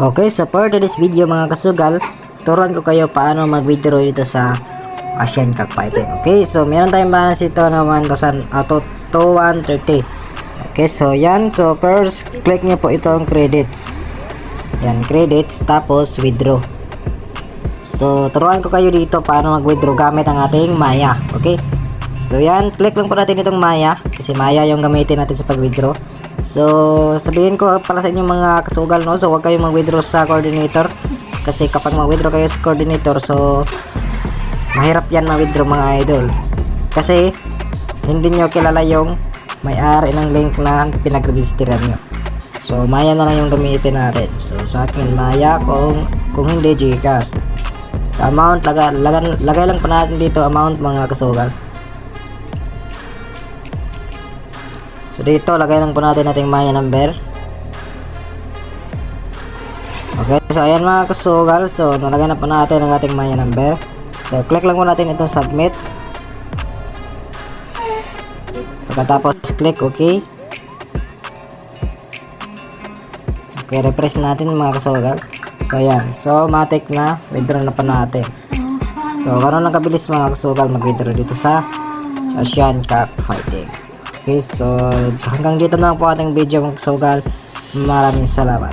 Okay, so for today's video mga kasugal, turuan ko kayo paano mag-withdraw dito sa Asian Cockfighting. Okay, so meron tayong balance dito na 1,000 to 130. Okay, so yan. So first, click nyo po itong credits. Yan, credits, tapos withdraw. So turuan ko kayo dito paano mag-withdraw gamit ang ating Maya. Okay, so yan, click lang po natin itong Maya kasi Maya yung gamitin natin sa pag-withdraw. So sabihin ko pala sa inyo mga kasugal, no, so huwag kayong mag-withdraw sa coordinator kasi kapag mag-withdraw kayo sa coordinator, so mahirap yan mag-withdraw mga idol kasi hindi nyo kilala yung may-ari ng link na pinag-registeran nyo. So Maya na lang yung gamitin natin. So sa akin Maya, kung hindi Gcash. Sa amount, lagay lang pa natin dito amount mga kasugal. So dito lagay lang po natin ating Maya number. Okay, so ayan mga kasugal, so nalagay na po natin ang ating Maya number. So click lang po natin itong submit. Pagkatapos click okay. Okay, refresh natin mga kasugal. So ayan, so matik na withdraw na pa natin. So ganoon lang kabilis mga kasugal mag-withdraw dito sa Asian Cockfighting. Okay, so hanggang dito na po ating video mga kasugal. Maraming salamat.